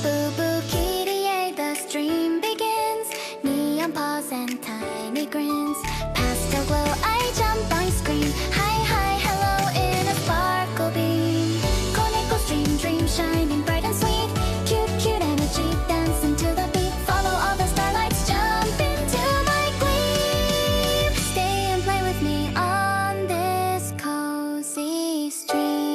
Bubukty, the stream begins. Neon paws and tiny grins. Pastel glow, I jump, I scream. Hi, hi, hello in a sparkle beam. Koneko stream, dream shining bright and sweet. Cute, cute energy, dancing to the beat. Follow all the starlights, jump into my gleam. Stay and play with me on this cozy stream.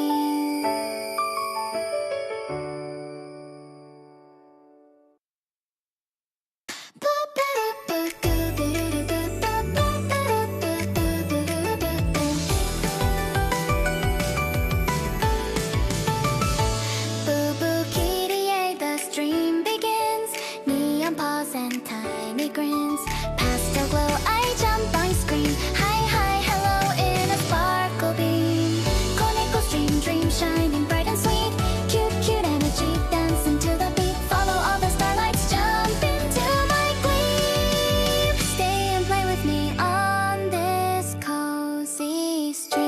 Bubukty, the stream begins. Neon paws and tiny grins. Pastel glow, I jump, I scream. Hi, hi, hello in a sparkle beam. Koneko stream, dream shining bright and sweet. Cute, cute energy, dancing to the beat. Follow all the starlights, jump into my gleam. Stay and play with me on this cozy stream.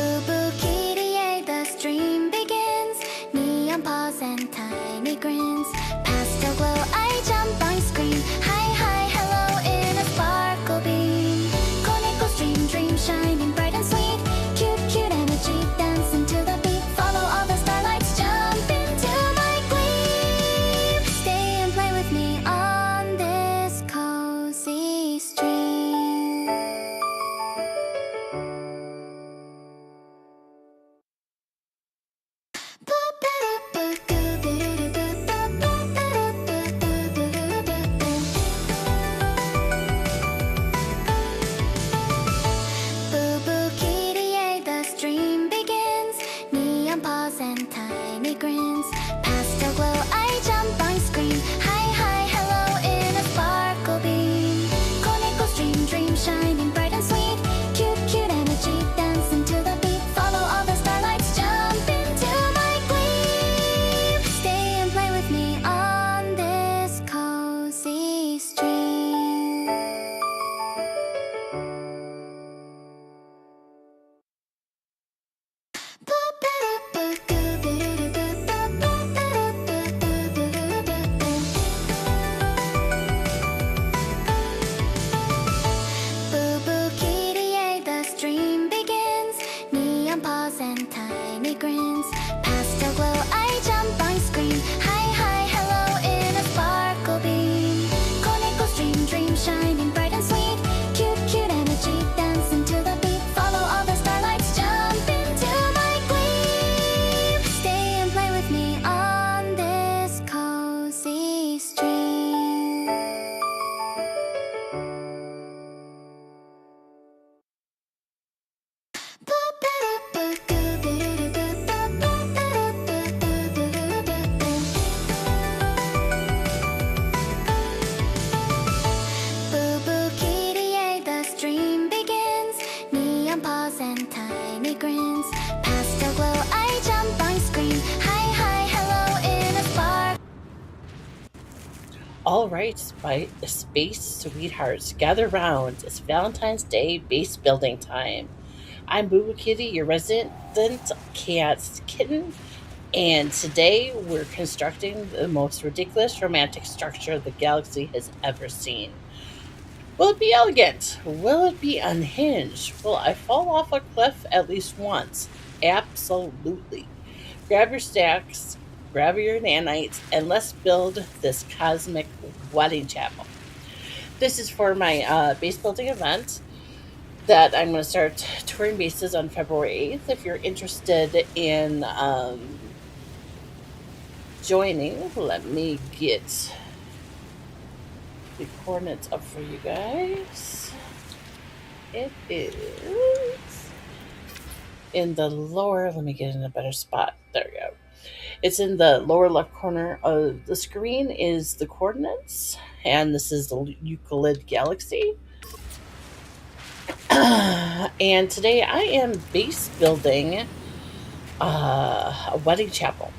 Bubukty, the stream begins. Neon paws and tiny grins. Pastel glow, I jump, I scream. Hi, hi, hello in a sparkle beam. Koneko stream, dream shining bright and sweet. Cute, cute energy, dancing to the beat. Follow all the starlights, jump into my gleam. Stay and play with me on this cozy stream. Bubukty, the stream begins. Neon paws and tiny grins. Pastel glow, I jump, I scream. Hi, hi, hello in a sparkle beam. Koneko stream, dream shining bright and sweet. Cute, cute energy, dancing to the beat. Follow all the starlights, jump into my gleam. Stay and play with me on this cozy stream. Bubukty, the stream begins. Neon paws and tiny grins. Pastel glow, I jump, I scream. Hi, hi, hello in a sparkle beam. Koneko stream, dream shining bright and sweet. Cute, cute energy, dancing to the beat. Follow all the starlights, jump into my gleam. Stay and play with me on this cozy stream. Bubukty, the stream begins. Neon paws and tiny grins. Pastel glow, I jump, I scream. Hi, hi, hello in a spark. All right, space sweethearts, gather round. It's Valentine's Day base building time. I'm Bubukty, your resident cat kitten, and today we're constructing the most ridiculous romantic structure the galaxy has ever seen. Will it be elegant? Will it be unhinged? Will I fall off a cliff at least once? Absolutely. Grab your stacks, grab your nanites, and let's build this cosmic wedding chapel. This is for my base building event that I'm going to start touring bases on February 8th. If you're interested in joining, let me get the coordinates up for you guys. It is in the lower, let me get in a better spot. There we go. It's in the lower left corner of the screen is the coordinates, and this is the Euclid galaxy. And today I am base building a wedding chapel.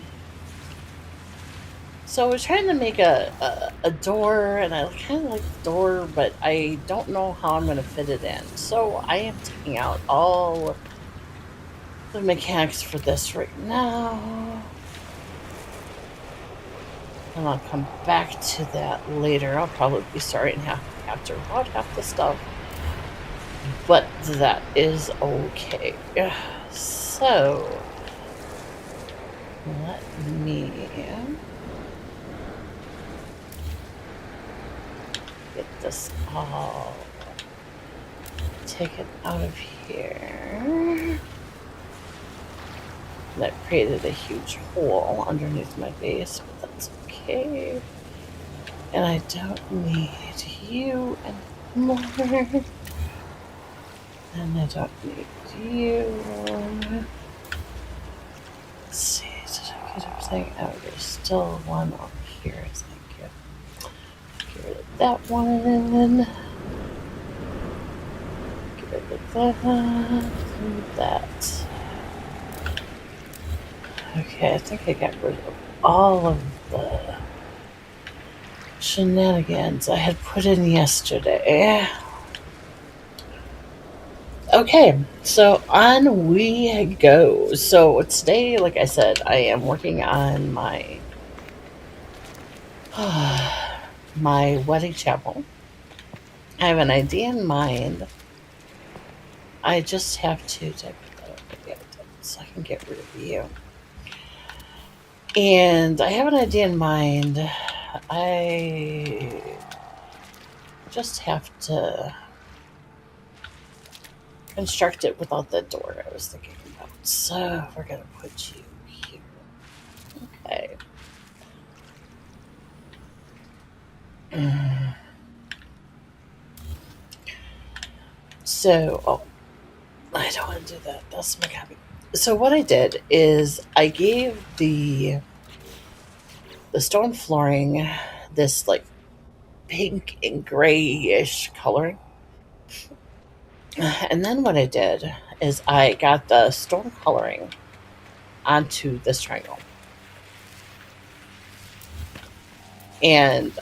So I was trying to make a door, and I kind of like the door, but I don't know how I'm going to fit it in. So I am taking out all the mechanics for this right now. And I'll come back to that later. I'll probably be starting after about half the stuff. But that is okay. So let me get this all taken out of here. That created a huge hole underneath my base, but that's okay. And I don't need you anymore. And I don't need you. Let's see, did I get everything out? There's still one up here, thank you. Get rid of that one. Get rid of that. And that. Okay, I think I got rid of all of the shenanigans I had put in yesterday. Okay, so on we go. So today, like I said, I am working on my my wedding chapel. I have an idea in mind. I just have to type that up so I can get rid of you. And I have an idea in mind. I just have to construct it without the door I was thinking about. So we're going to put you here. Okay. So, oh, I don't want to do that. That's my copy. So what I did is I gave the stone flooring this like pink and grayish coloring. And then what I did is I got the stone coloring onto this triangle. And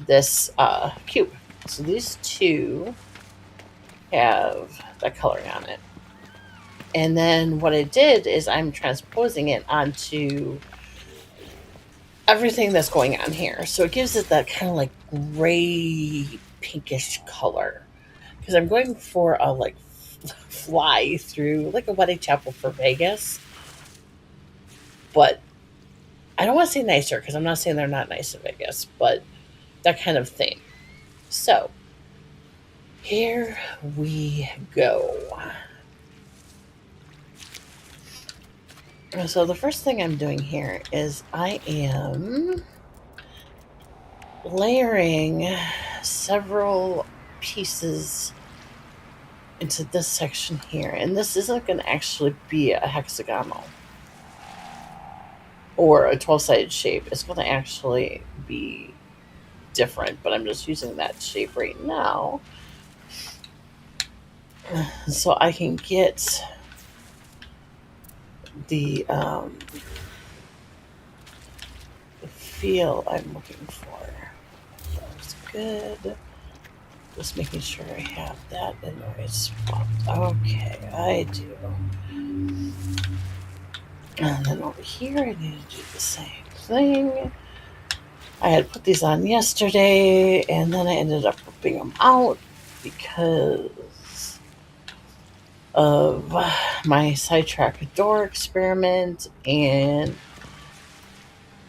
this cube. So these two have that coloring on it. And then what I did is I'm transposing it onto everything that's going on here. So it gives it that kind of like gray pinkish color. Because I'm going for a like fly through like a wedding chapel for Vegas. But I don't want to say nicer because I'm not saying they're not nice in Vegas, but that kind of thing. So here we go. So the first thing I'm doing here is I am layering several pieces into this section here. And this isn't going to actually be a hexagonal or a 12-sided shape. It's going to actually be different, but I'm just using that shape right now so I can get the feel I'm looking for. That's good. Just making sure I have that in the right spot. Okay, I do. And then over here, I need to do the same thing. I had put these on yesterday, and then I ended up ripping them out because of my sidetrack door experiment, and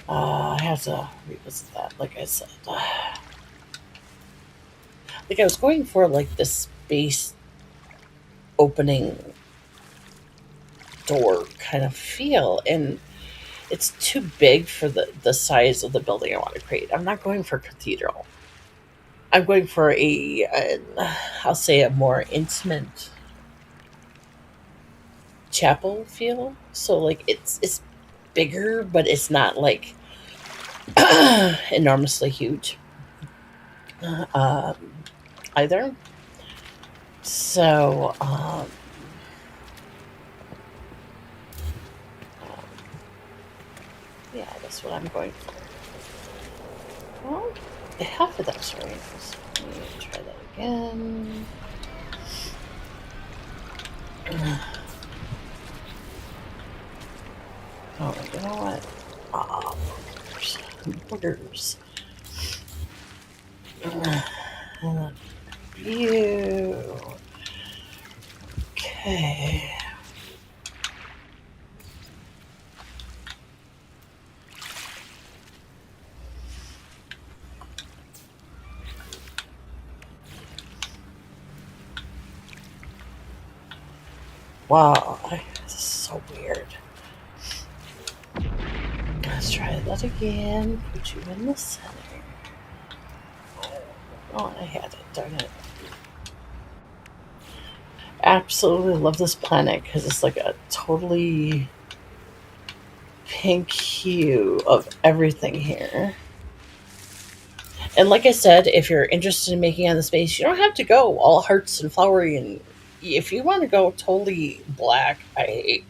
I have to revisit that, like I said. Like I was going for like the space opening door kind of feel, and it's too big for the size of the building I want to create. I'm not going for cathedral. I'm going for I'll say a more intimate chapel feel. So like it's bigger, but it's not like enormously huge um, either. So, yeah, that's what I'm going for. Well, half of those rings. Let me try that again. Oh, you know what? Ah, boogers. Boogers. You. Okay. Wow, this is so weird. Let's try that again. Put you in the center. Oh, I had it. Darn it. Absolutely love this planet because it's like a totally pink hue of everything here. And like I said, if you're interested in making on the space, you don't have to go all hearts and flowery. And if you want to go totally black, I hate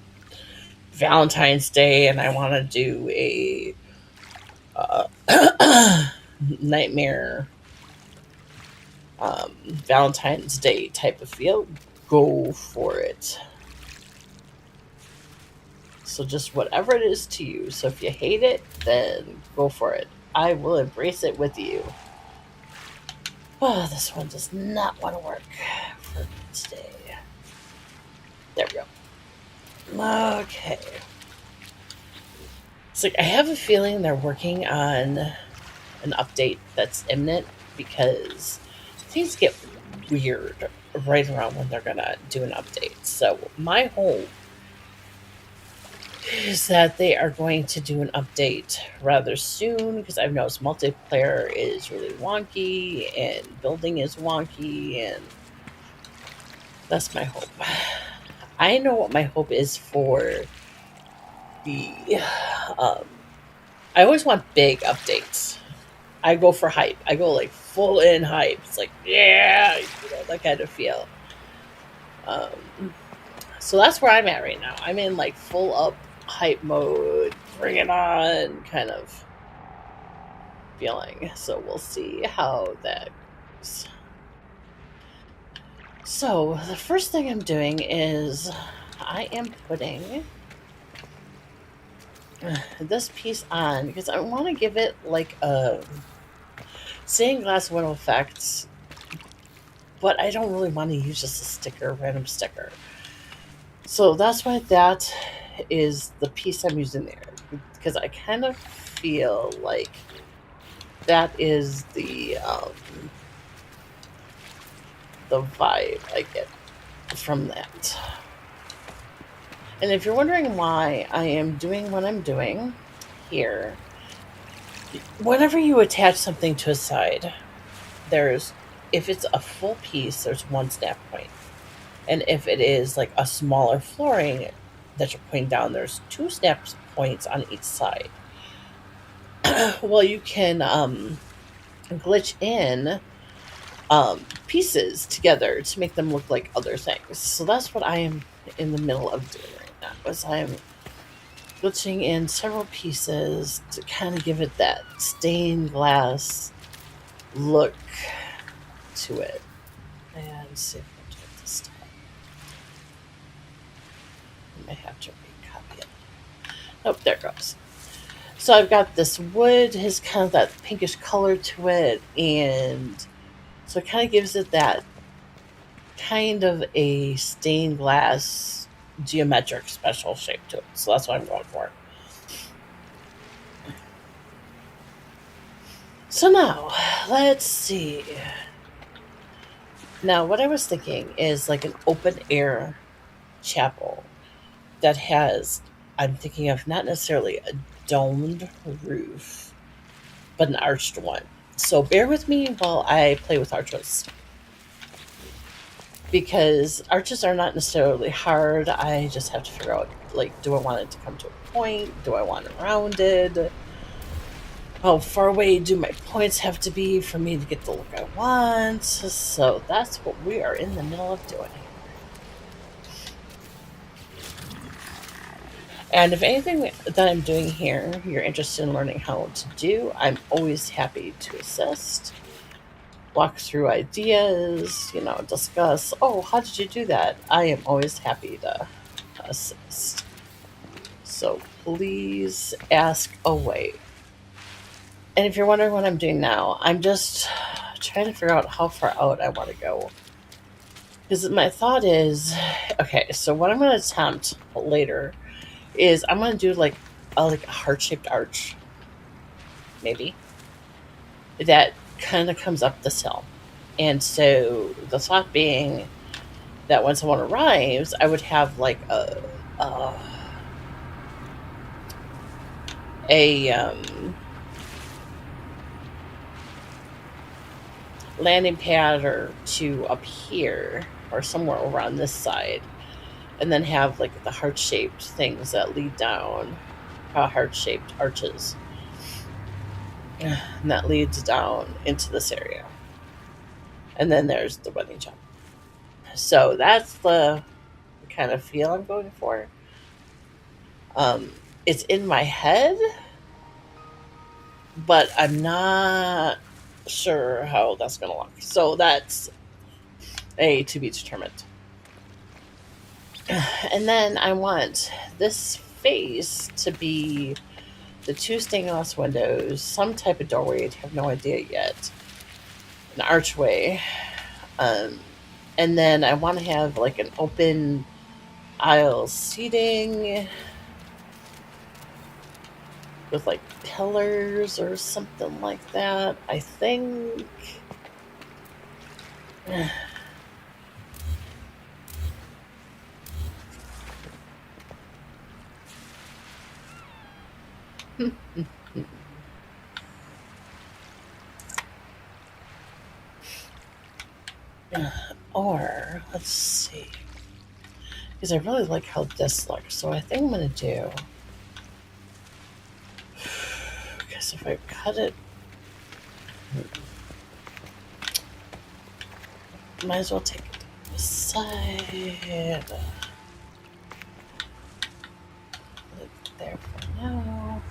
Valentine's Day, and I want to do a nightmare Valentine's Day type of feel, go for it. So just whatever it is to you. So if you hate it, then go for it. I will embrace it with you. Oh, this one does not want to work for today. There we go. Okay. It's like I have a feeling they're working on an update that's imminent because things get weird right around when they're gonna do an update. So my hope is that they are going to do an update rather soon because I've noticed multiplayer is really wonky and building is wonky, and that's my hope. I know what my hope is for the. Um, I always want big updates. I go for hype. I go like full in hype. It's like, yeah, that kind of feel. Um, so that's where I'm at right now. I'm in like full up hype mode, bring it on kind of feeling. So we'll see how that goes. So the first thing I'm doing is I am putting this piece on because I want to give it like a stained glass window effect, but I don't really want to use just a sticker, random sticker. So that's why that is the piece I'm using there because I kind of feel like that is the vibe I get from that. And if you're wondering why I am doing what I'm doing here, whenever you attach something to a side, there's if it's a full piece, there's one snap point. And if it is like a smaller flooring that you're putting down, there's two snap points on each side. Well, you can glitch in pieces together to make them look like other things. So that's what I am in the middle of doing right now. Is I'm glitching in several pieces to kind of give it that stained glass look to it. And see if I can do it this time. I may have to recopy it. Oh, there it goes. So I've got this wood, has kind of that pinkish color to it, and so it kind of gives it that kind of a stained glass geometric special shape to it. So that's what I'm going for. So now, let's see. Now, what I was thinking is like an open air chapel that has, I'm thinking of not necessarily a domed roof, but an arched one. So bear with me while I play with arches. Because arches are not necessarily hard. I just have to figure out, like, do I want it to come to point? Do I want it rounded? How far away do my points have to be for me to get the look I want? So that's what we are in the middle of doing. And if anything that I'm doing here you're interested in learning how to do, I'm always happy to assist. Walk through ideas, discuss, oh, how did you do that? I am always happy to assist. So please ask away. And if you're wondering what I'm doing now, I'm just trying to figure out how far out I want to go. Because my thought is, okay, so what I'm going to attempt later is I'm going to do like a heart shaped arch, maybe, that kind of comes up this hill. And so the thought being that when someone arrives, I would have like a, a landing pad or two up here or somewhere over on this side, and then have like the heart shaped things that lead down, heart shaped arches, and that leads down into this area. And then there's the bunny jump. So that's the kind of feel I'm going for. It's in my head, but I'm not sure how that's going to look. So that's a to be determined. And then I want this face to be the two stained glass windows, some type of doorway. I have no idea yet. An archway. And then I want to have like an open aisle seating with like pillars or something like that, I think. Or, let's see. Because I really like how this looks. So I think I'm going to do. Because if I cut it. Might as well take it to the side. Leave it there for now.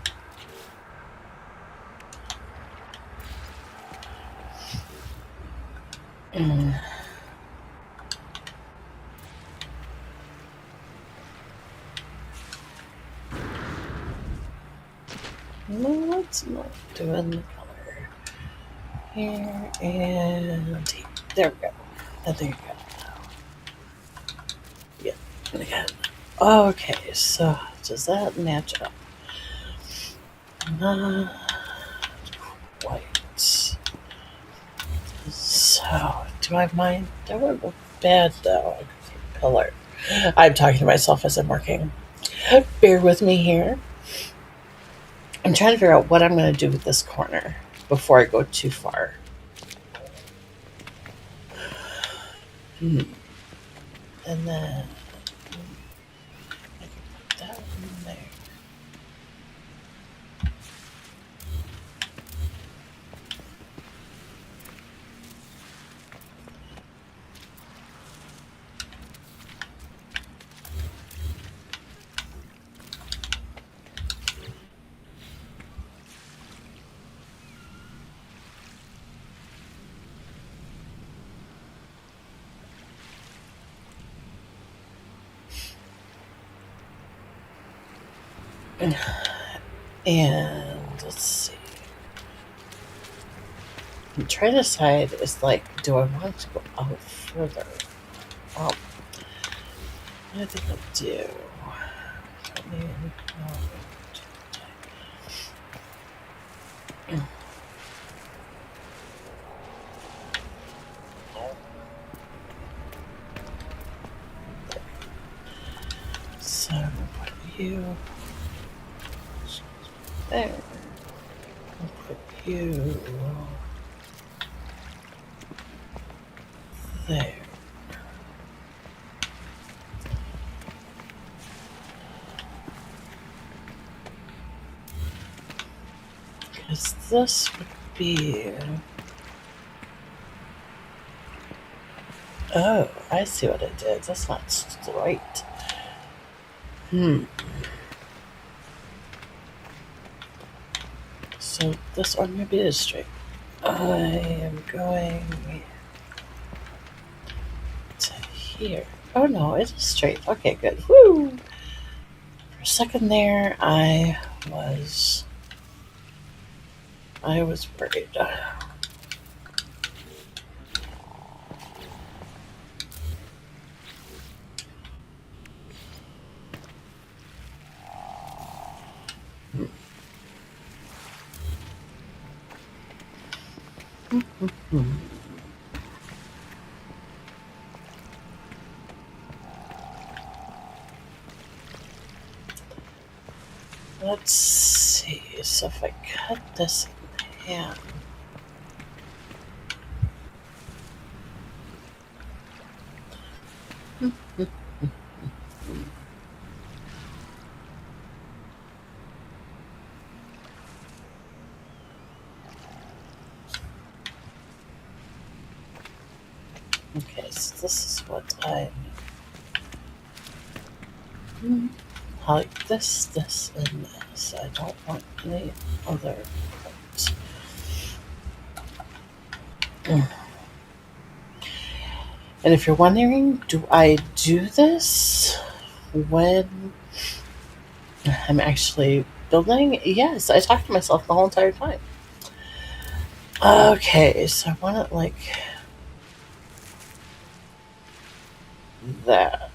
No, let's not do it in the color. Here and here. There we go. I think I got it now. Yeah, I got it. Okay, so does that match up? Not quite. So, do I mind? That would look bad though. Pillar. I'm talking to myself as I'm working. Bear with me here. I'm trying to figure out what I'm going to do with this corner before I go too far. And then I can put that in there. And let's see. I'm trying to decide is like, do I want to go out further? Oh, I think I do. I mean, so I'm gonna put you there. I'll put you there. Because this would be... Oh, I see what it did. That's not straight. So this one maybe is straight. I am going to here. Oh no, it is straight. Okay, good. Woo! For a second there, I was worried. Let's see. So if I cut this in half. Okay, so this is what I like this, and this. I don't want any other parts. And if you're wondering, do I do this when I'm actually building? Yes, I talk to myself the whole entire time. Okay, so I want it like that.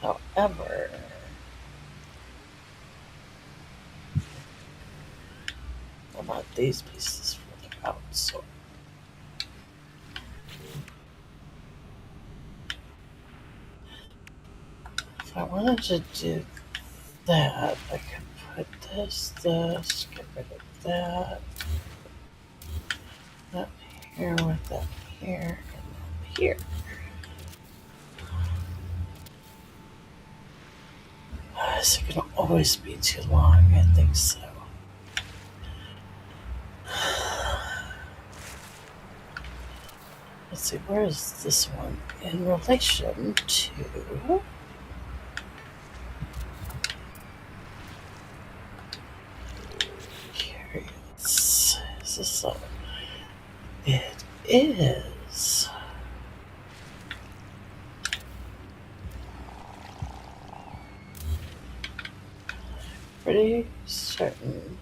However, I want these pieces further out, so if I wanted to do that, I could put this, get rid of that here with that here, and then here. Is it gonna always be too long? I think so. Let's see, where is this one in relation to? Curious. Is this a... It is. Pretty certain.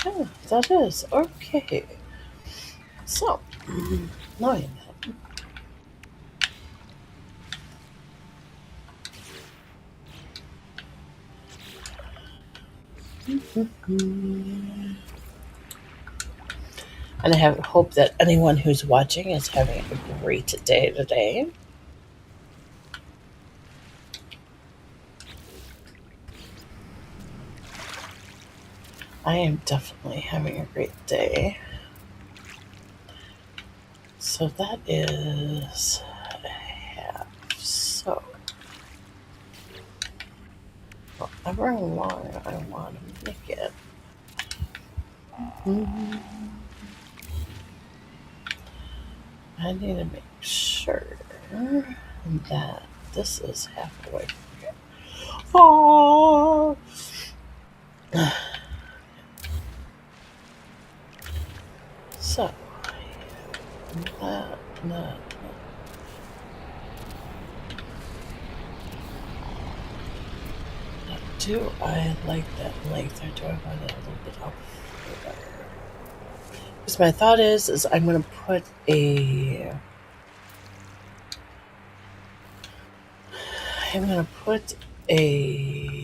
Yeah, that is. Okay. So, knowing that. And I hope that anyone who's watching is having a great day today. I am definitely having a great day. So that is half. So, however long I want to make it. I need to make sure that this is halfway. Oh! So, that. Now, do I like that length, or do I want it a little bit up further? Because my thought is I'm going to put I'm going to put a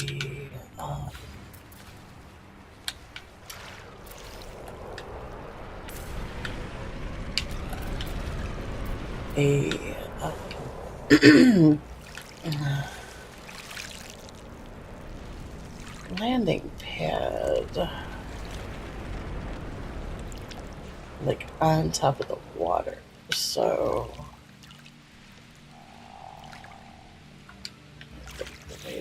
landing pad like on top of the water. So the way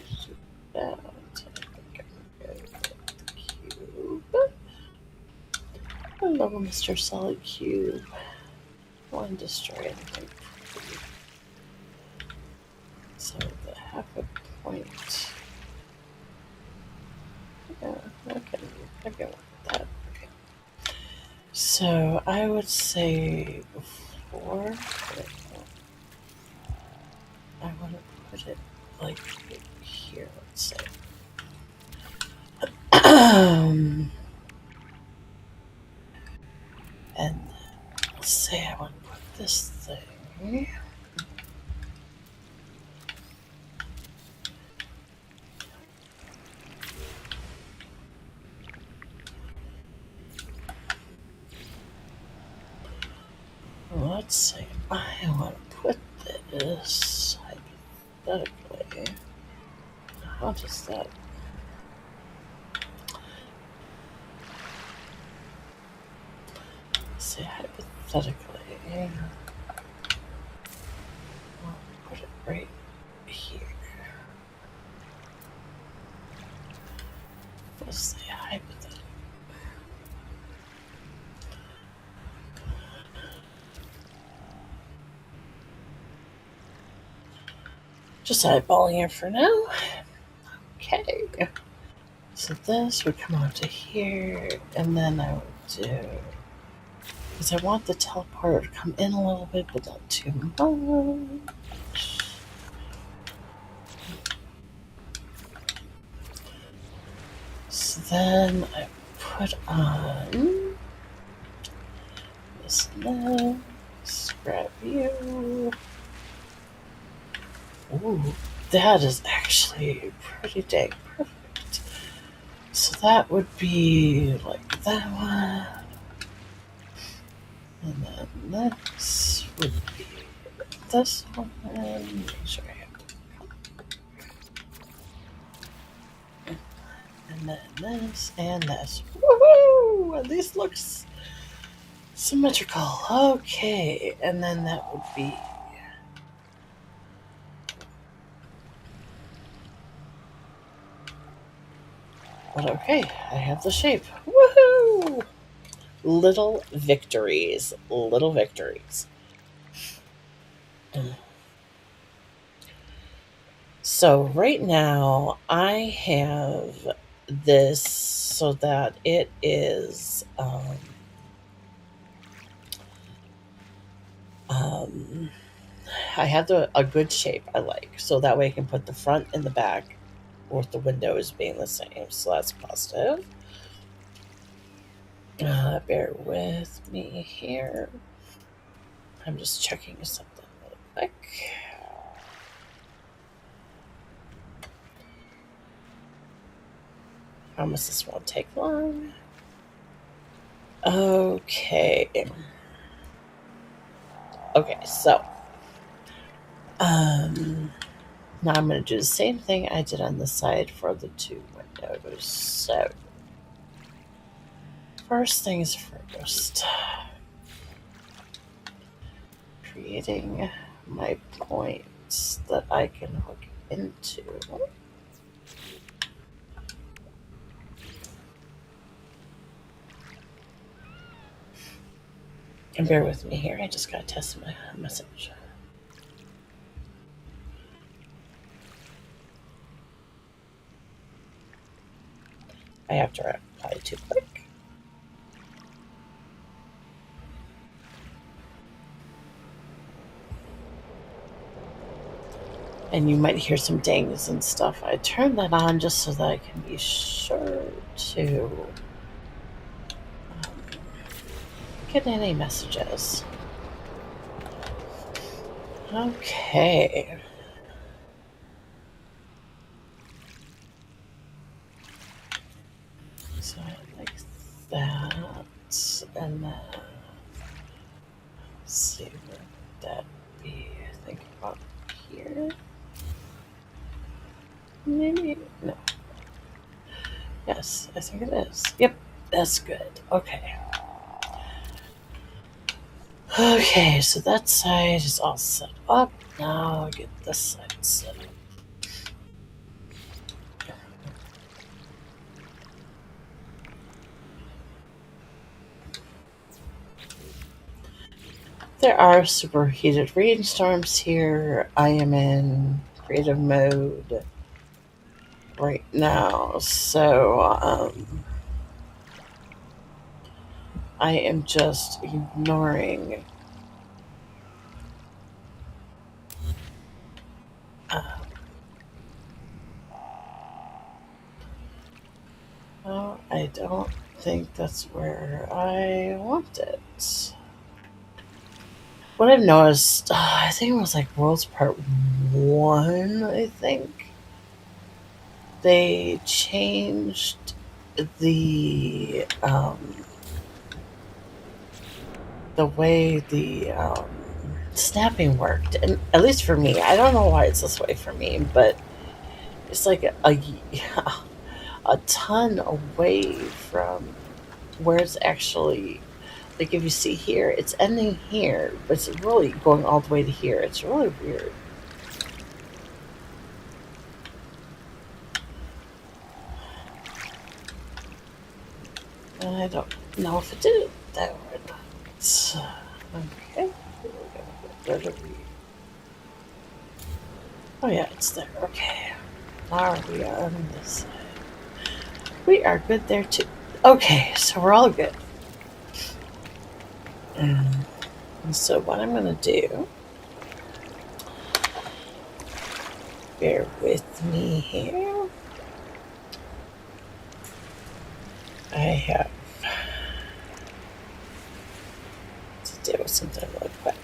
Hello, Mr. Solid Cube. I want to destroy anything. So the half a point. Yeah, I can work with that. Okay. So I would say before I want to put it like here, let's say. And let's say I want to put this thing. Let's say I want to put this hypothetically. How does that? Say hypothetically. I'll put it right here. Let's say hypothetically. Just eyeballing it for now. Okay. So this would come onto here, and then I would do, because I want the teleporter to come in a little bit, but not too much. So then I put on this next, grab you. Ooh, that is actually pretty dang perfect. So that would be like that one. And then this would be this one. Make sure I have. And then this and this. Woohoo! At least looks symmetrical. Okay, and then that would be. But okay, I have the shape. Woohoo! Little victories. Little victories. So right now I have this so that it is um, I have a good shape I like, so that way I can put the front and the back with the windows being the same. So that's positive. Bear with me here. I'm just checking something real quick. Promise this won't take long. Okay. Okay, so now I'm going to do the same thing I did on the side for the two windows. So first things first, creating my points that I can hook into. And bear with me here, I just got to test my message. I have to reply too quick. And you might hear some dings and stuff. I turned that on just so that I can be sure to get any messages. Okay. So I like that. And then let's see, where would that be? I think about here. Maybe no. Yes, I think it is. Yep, that's good. Okay. Okay, so that side is all set up. Now I'll get this side set up. There are superheated rainstorms here. I am in creative mode right now, so I am just ignoring. Uh, well, I don't think that's where I want it. What I've noticed, I think it was like World's Part 1, I think. They changed the way the snapping worked, and at least for me, I don't know why it's this way for me, but it's like a ton away from where it's actually, like, if you see here, it's ending here, but it's really going all the way to here. It's really weird. And I don't know if it did it that way or not. Okay, we're gonna get rid of the. Oh yeah, it's there. Okay, are we on this side? We are good there too. Okay, so we're all good. And so what I'm gonna do, bear with me here. I have to deal with something really quick.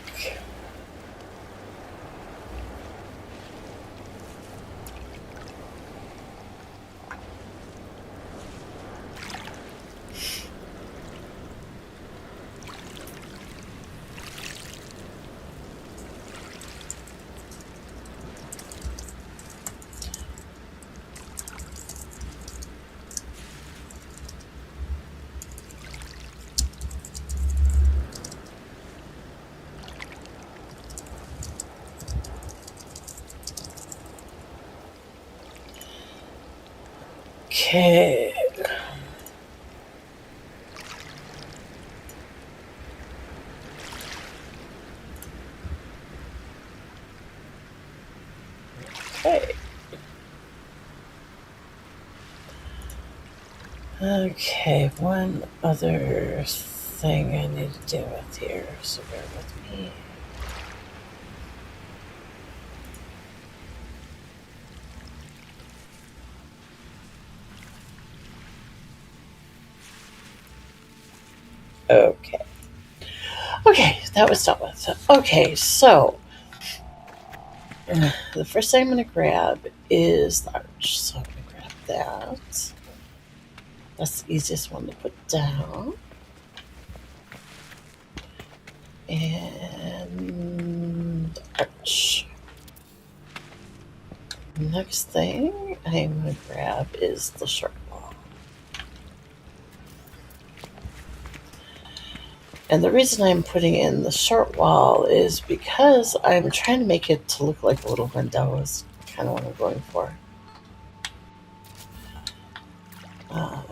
Okay. Okay. Okay, one other thing I need to deal with here, so bear with me. Okay. Okay, that was dealt with. Okay, so the first thing I'm going to grab is the arch. So I'm going to grab that. That's the easiest one to put down. And arch. Next thing I'm going to grab is the short wall. And the reason I'm putting in the short wall is because I'm trying to make it to look like a little window is kind of what I'm going for. Um,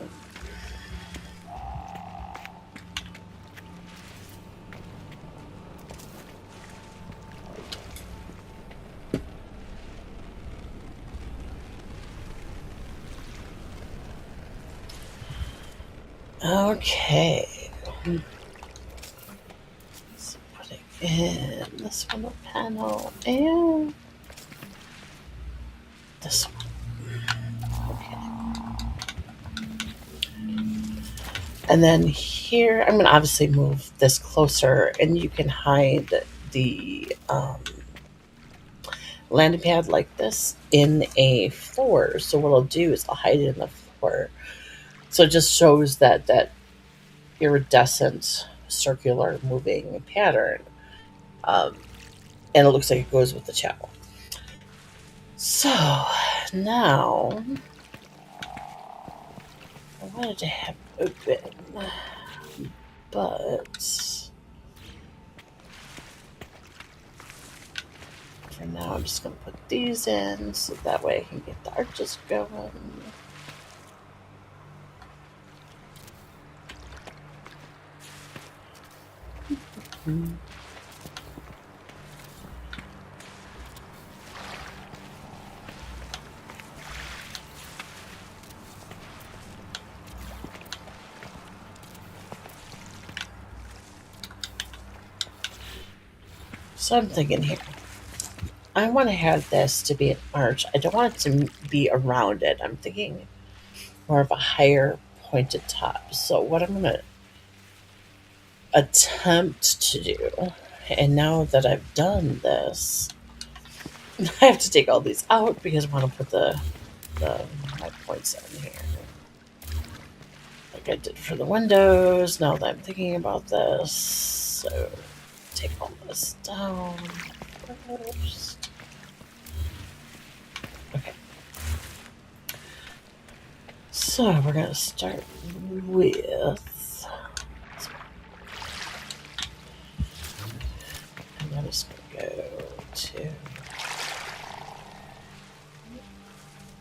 okay. So putting in this one panel and this one. Okay. And then here, I'm going to obviously move this closer, and you can hide the landing pad like this in a floor. So what I'll do is I'll hide it in the floor. So it just shows that iridescent circular moving pattern. Um, and it looks like it goes with the chapel. So now I wanted to have open, but for now I'm just going to put these in so that way I can get the arches going. So I'm thinking here, I want to have this to be an arch. I don't want it to be around it. I'm thinking more of a higher pointed top. So what I'm going to attempt to do, and now that I've done this, I have to take all these out because I want to put the my points in here. Like I did for the windows, now that I'm thinking about this. So take all this down first. Okay. So we're going to start with, I'm just going to go to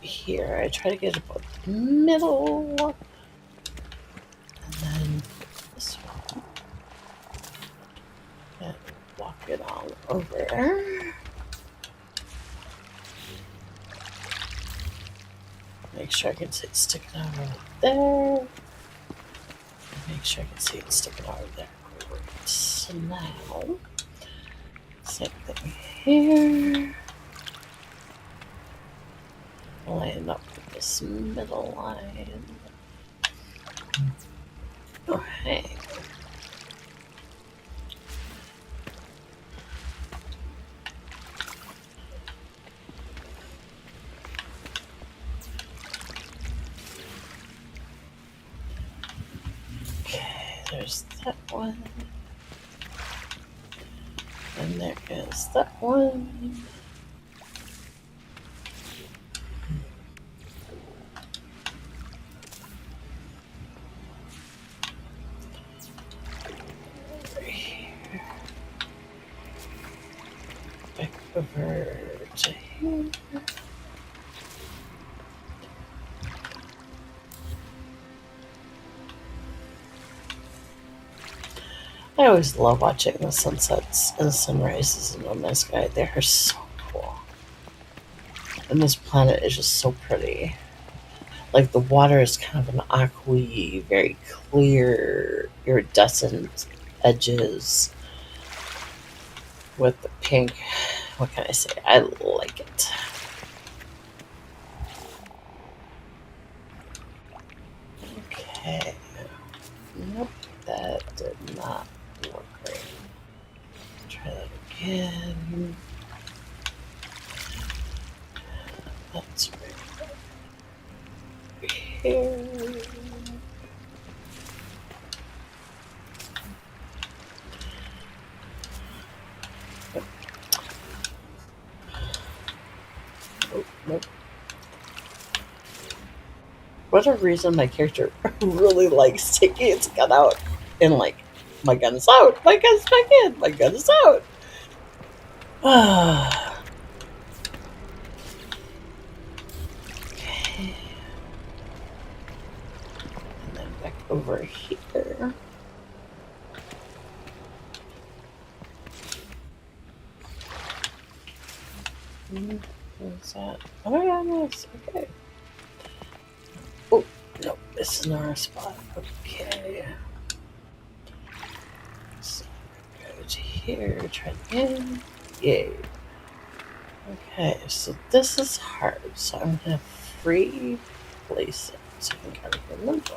here. I try to get about the middle, and then this one, and walk it all over. Make sure I can see it sticking out over there. Make sure I can see it sticking out over there. Great. So now, same thing here. Line up with this middle line. Okay. Okay, there's that one. And there is that one. Over here. Back over to here. I always love watching the sunsets and the sunrises in the night sky. They are so cool. And this planet is just so pretty. Like the water is kind of an aqua, very clear, iridescent edges with the pink. What can I say? I like it. Okay. Nope, that did not work right. Try that again. That's right here. Oh, nope. What a reason my character really likes taking its gun out and like, my gun is out, my gun's back in, my gun is out. Okay. And then back over here. What's that? Oh yeah, nice. Okay. Oh, no, this is not our spot. Okay. So go to here, try again. Yay. Okay, so this is hard. So I'm gonna free place it so I can kind of remember.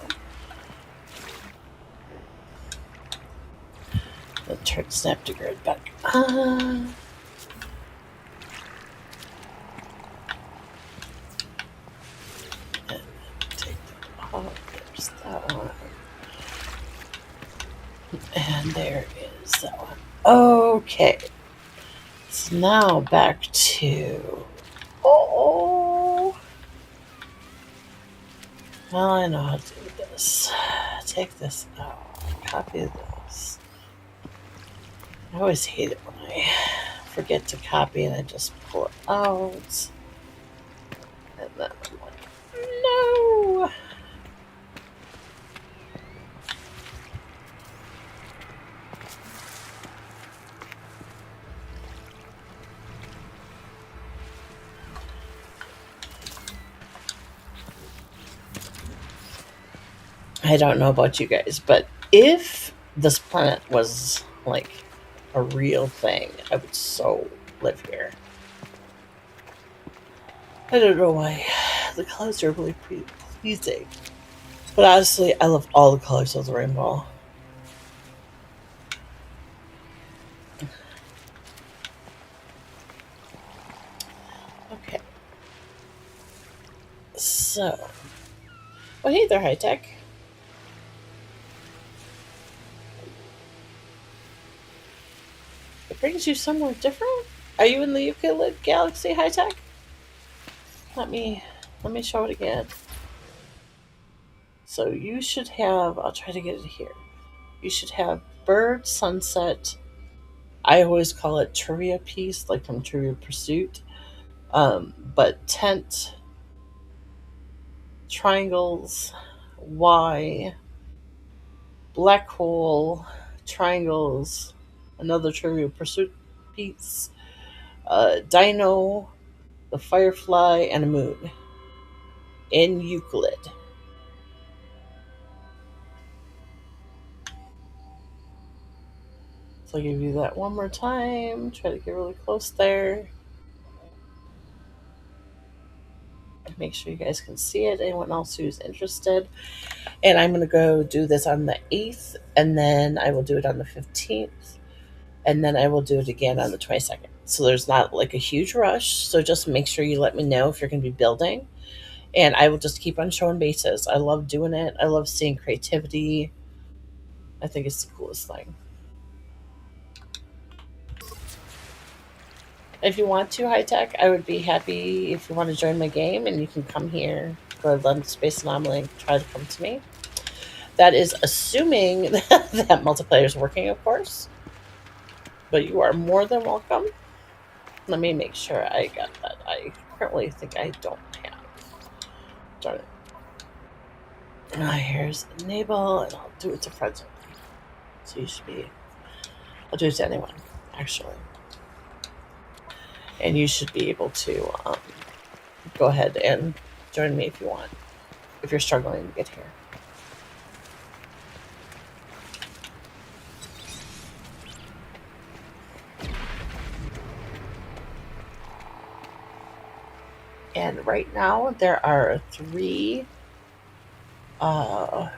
Then turn snap to grid back on. And take that off. There's that one. And there is that one. Okay. So now back to. Oh. Well, I know how to do this. Take this out. Copy this. I always hate it when I forget to copy and I just pull it out. And then I'm like, no. I don't know about you guys, but if this planet was like a real thing, I would so live here. I don't know why. The colors are really pleasing. But honestly, I love all the colors of the rainbow. Okay, so. Oh, hey there, high tech. It brings you somewhere different? Are you in the Euclid Galaxy, high tech? Let me let me show it again. So you should have. I'll try to get it here. You should have bird sunset. I always call it trivia piece, like from Trivia Pursuit. But tent, triangles, Y, black hole, triangles, another Trivia Pursuit piece, dino, the firefly, and a moon in Euclid. So I'll give you that one more time. Try to get really close there. And make sure you guys can see it. Anyone else who's interested. And I'm going to go do this on the 8th, and then I will do it on the 15th, and then I will do it again on the 22nd. So there's not like a huge rush. So just make sure you let me know if you're going to be building. And I will just keep on showing bases. I love doing it. I love seeing creativity. I think it's the coolest thing. If you want to, high tech, I would be happy if you want to join my game and you can come here, go to London Space Anomaly, and try to come to me. That is assuming that multiplayer is working, of course. But you are more than welcome. Let me make sure I got that. I currently think I don't have. Darn it. Here's enable, and I'll do it to friends. So you should be. I'll do it to anyone, actually. And you should be able to go ahead and join me if you want, if you're struggling to get here. And right now, there are 3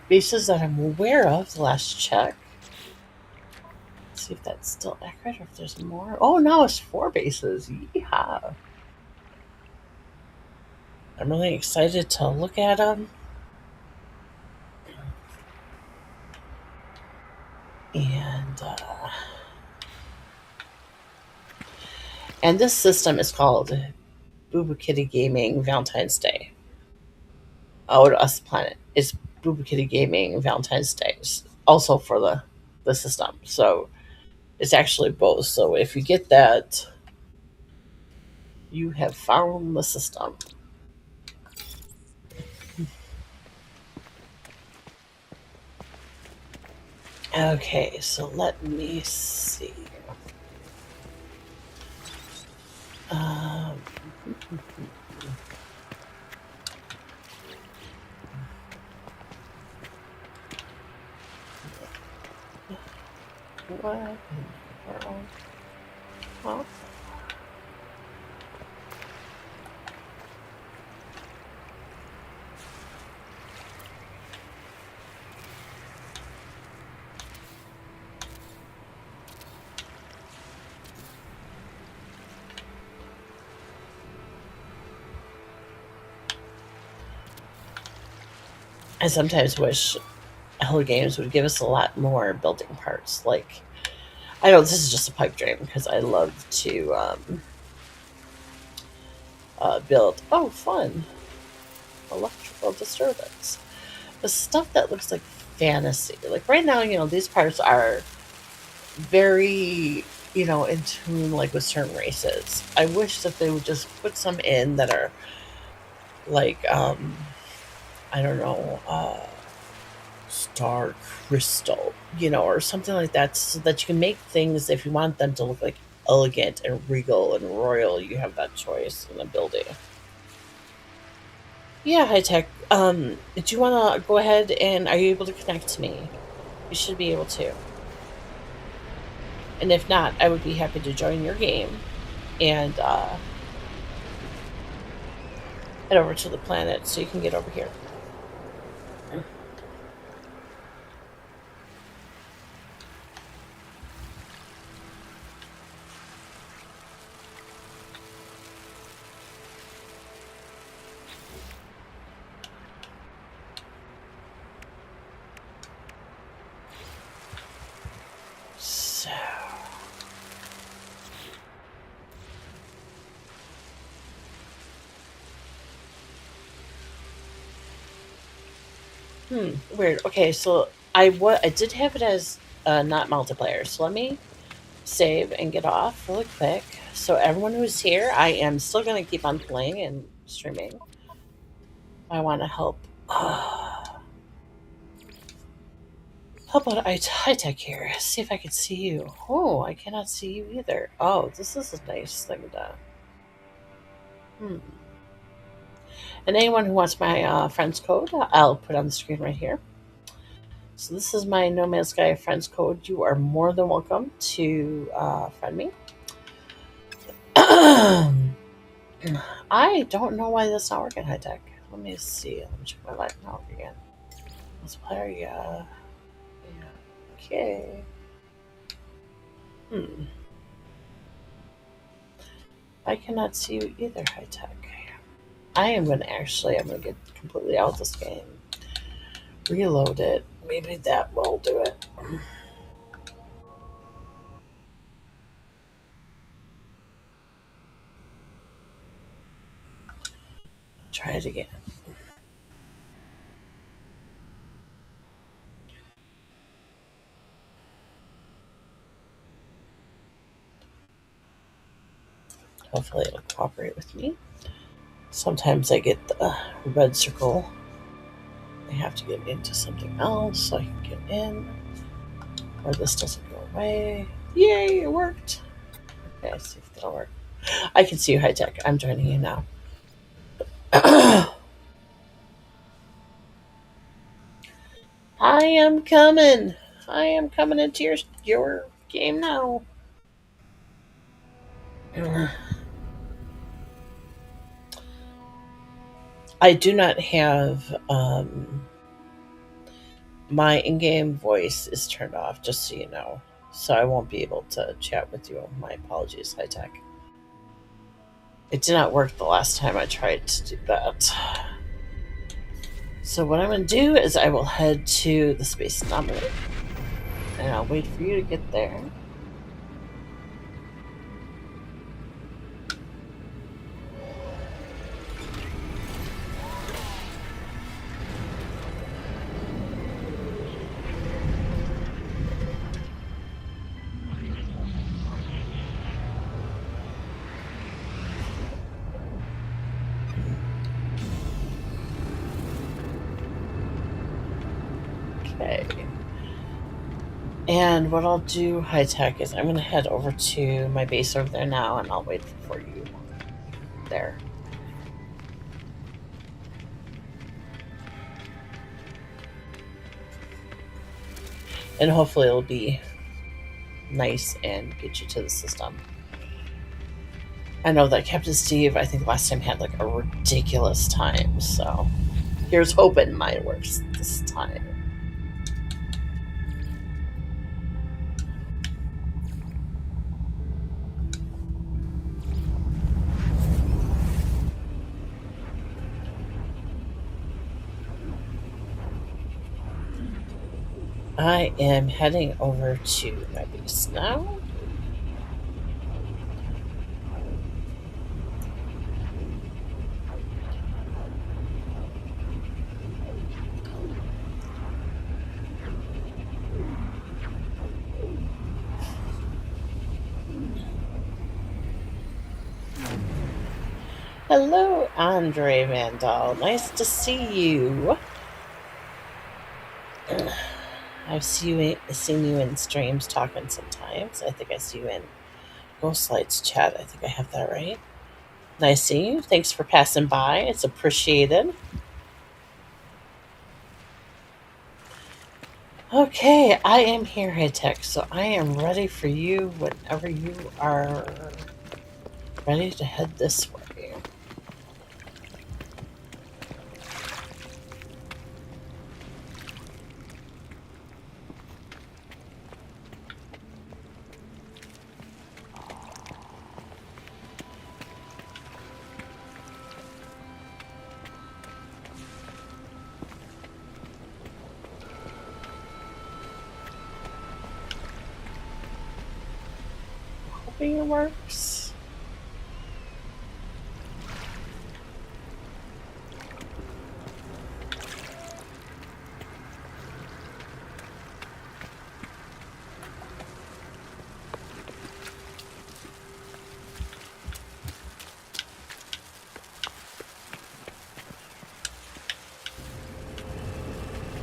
bases that I'm aware of. The last check. Let's see if that's still accurate or if there's more. Oh, no, it's 4 bases. Yeah. I'm really excited to look at them. And this system is called Bubukty Gaming Valentine's Day. Oh, to us planet. It's Bubukty Gaming Valentine's Day. Also for the system. So it's actually both. So if you get that, you have found the system. Okay, so let me see. Um, what in the world? Huh? I sometimes wish Hello Games would give us a lot more building parts. Like, I know this is just a pipe dream because I love to build. Oh, fun! Electrical disturbance. The stuff that looks like fantasy. Like right now, these parts are very, in tune like with certain races. I wish that they would just put some in that are like, I don't know, star crystal, or something like that, so that you can make things if you want them to look like elegant and regal and royal. You have that choice in the building. Yeah, high tech. Do you want to go ahead and are you able to connect to me? You should be able to. And if not, I would be happy to join your game and head over to the planet so you can get over here. So, weird. Okay, so I did have it as not multiplayer. So let me save and get off really quick. So everyone who's here, I am still going to keep on playing and streaming. I want to help. How about high tech here? See if I can see you. Oh, I cannot see you either. Oh, this is a nice thing to. Hmm. And anyone who wants my friends code, I'll put on the screen right here. So this is my No Man's Sky friends code. You are more than welcome to friend me. I don't know why this not working high tech. Let me see. Let me check my light now again. Let's play. Yeah. Okay. Hmm. I cannot see you either, high tech. I'm gonna get completely out of this game. Reload it. Maybe that will do it. Try it again. Hopefully it'll cooperate with me. Sometimes I get the red circle. I have to get into something else so I can get in. Or this doesn't go away. Yay, it worked. Okay, let's see if that'll work. I can see you high tech. I'm joining you now. I am coming. I am coming into your game now. I do not have my in-game voice is turned off, just so you know. So I won't be able to chat with you. My apologies, high tech. It did not work the last time I tried to do that. So what I'm going to do is I will head to the space anomaly, and I'll wait for you to get there. Okay. And what I'll do, high tech, is I'm going to head over to my base over there now, and I'll wait for you there. And hopefully it'll be nice and get you to the system. I know that Captain Steve, I think last time had like a ridiculous time, so here's hoping mine works this time. I am heading over to my base now. Hello, Andre Vandal. Nice to see you. I've seen you in streams talking sometimes. I think I see you in Ghostlight's chat. I think I have that right. Nice seeing you. Thanks for passing by. It's appreciated. Okay, I am here, High Tech, so I am ready for you whenever you are ready to head this way. Hoping it works.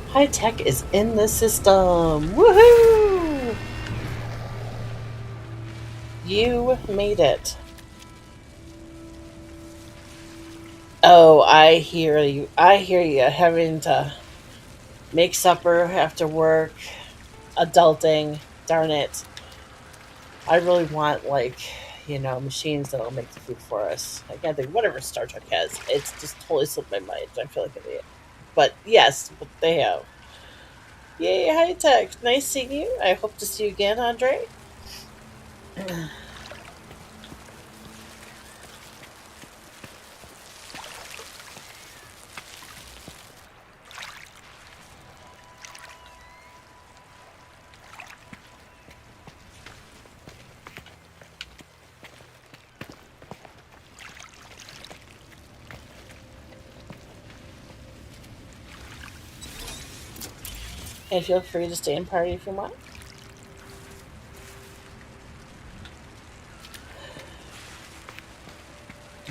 High Tech is in the system. Woohoo! You made it. Oh, I hear you. I hear you. Having to make supper after work, adulting. Darn it. I really want, like, machines that'll make the food for us. I can't think whatever Star Trek has. It's just totally slipped my mind. I feel like an idiot. But yes, but they have. Yay, High Tech. Nice seeing you. I hope to see you again, Andre. And feel free to stay and party if you want.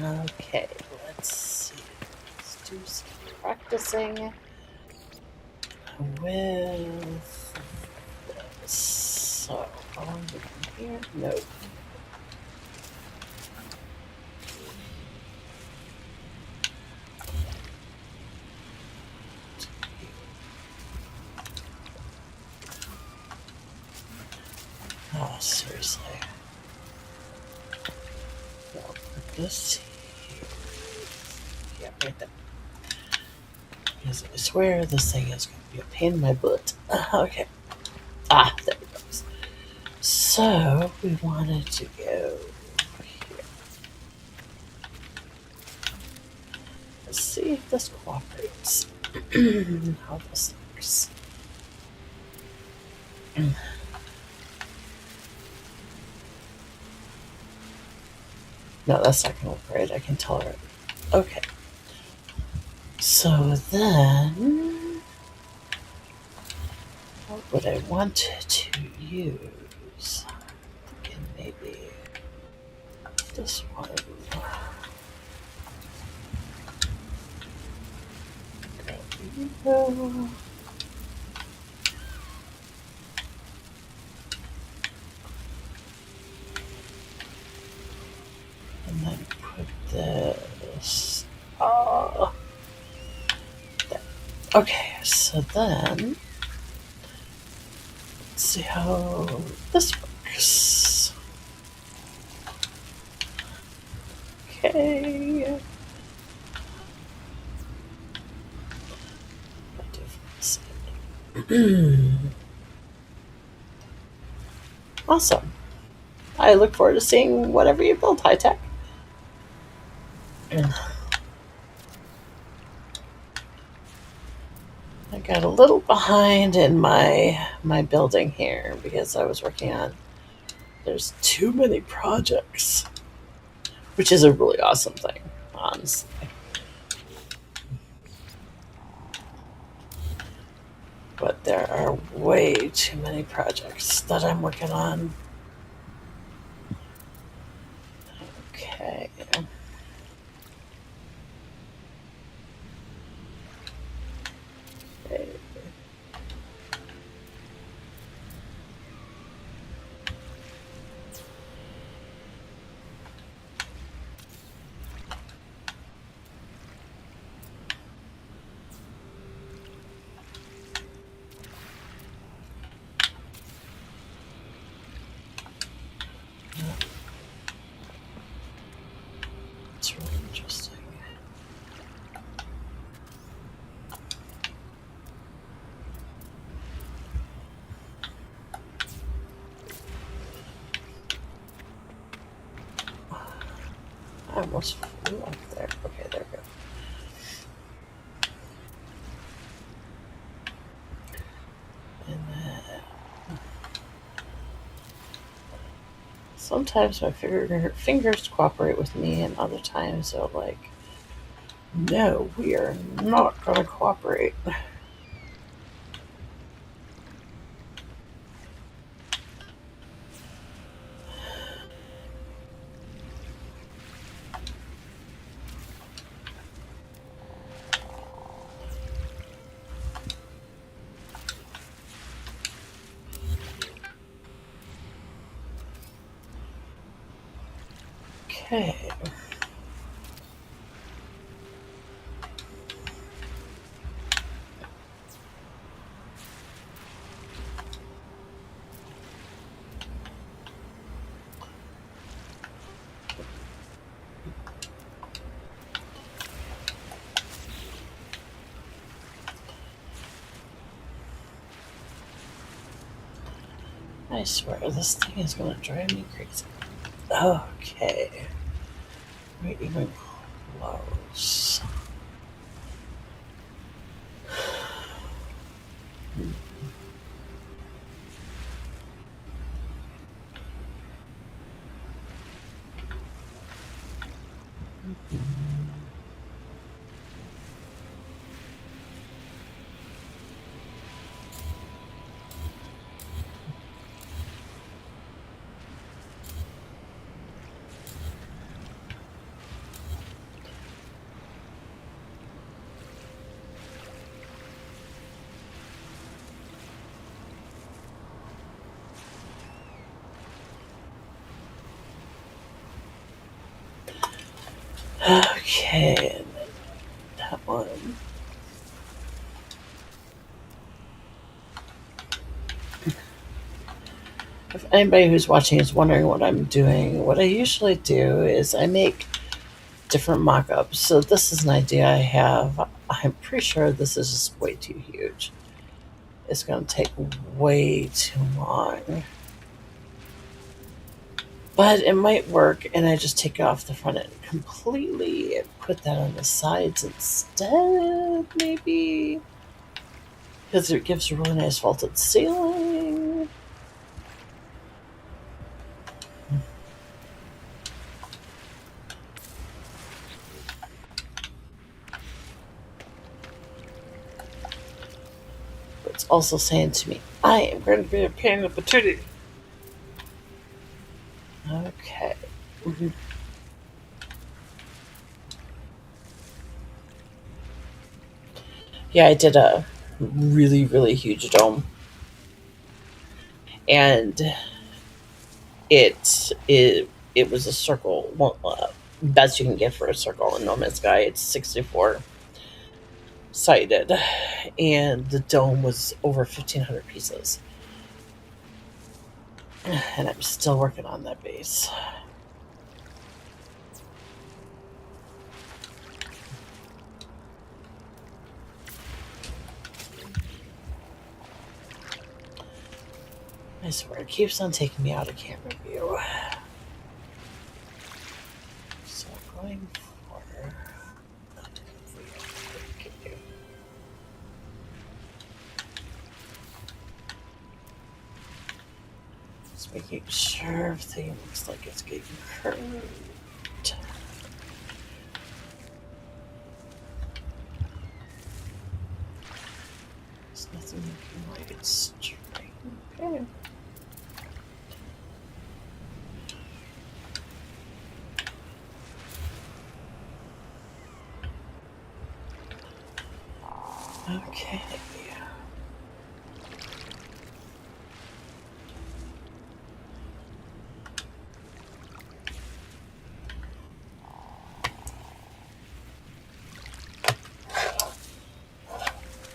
Okay, let's see. Let's do some practicing with this. So, on here. No. Oh, seriously. No, put this here. Yeah, right there. Because I swear this thing is going to be a pain in my butt. Okay. Ah, there it goes. So, we wanted to go here. Let's see if this cooperates. How this works. No, that's not going to work right. I can tell her. Okay. So then, what would I want to use? Thinking maybe this one. Go. And then put this. Oh, there. Okay, so then let's see how this works. Okay. Awesome. I look forward to seeing whatever you build, High Tech. I got a little behind in my building here because I was working on there's too many projects, which is a really awesome thing, honestly. But there are way too many projects that I'm working on. Okay. Okay. almost flew up there. Okay, there we go. And then sometimes my fingers cooperate with me, and other times they're like, no, we are not going to cooperate. Okay. I swear this thing is going to drive me crazy. Okay. We're even close. Okay, that one. If anybody who's watching is wondering what I'm doing, what I usually do is I make different mock ups. So, this is an idea I have. I'm pretty sure this is just way too huge. It's going to take way too long. But it might work, and I just take off the front end completely and put that on the sides instead, maybe. Because it gives a really nice vaulted ceiling. But it's also saying to me, I am going to be a pain in the patootie. Okay. Mhm. Yeah, I did a really, really huge dome. And it was a circle, well, best you can get for a circle in No Man's Sky. It's 64 sided, and the dome was over 1,500 pieces. And I'm still working on that base. I swear, it keeps on taking me out of camera view. So going for. Okay. Just making sure everything looks like it's getting curved. There's nothing looking like it's straight. Okay. Okay.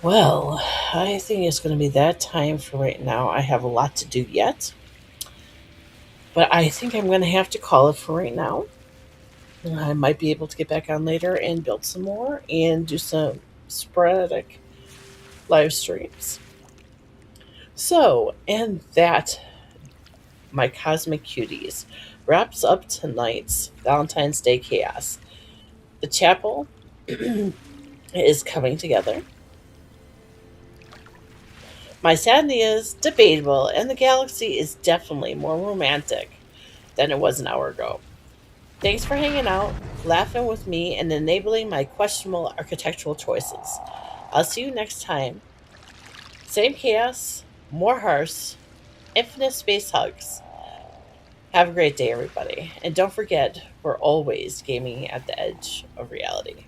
Well, I think it's going to be that time for right now. I have a lot to do yet, but I think I'm going to have to call it for right now. I might be able to get back on later and build some more and do some sporadic live streams. So, and that, my cosmic cuties, wraps up tonight's Valentine's Day chaos. The chapel is coming together. My sanity is debatable, and the galaxy is definitely more romantic than it was an hour ago. Thanks for hanging out, laughing with me, and enabling my questionable architectural choices. I'll see you next time. Same chaos, more hearts, infinite space hugs. Have a great day, everybody. And don't forget, we're always gaming at the edge of reality.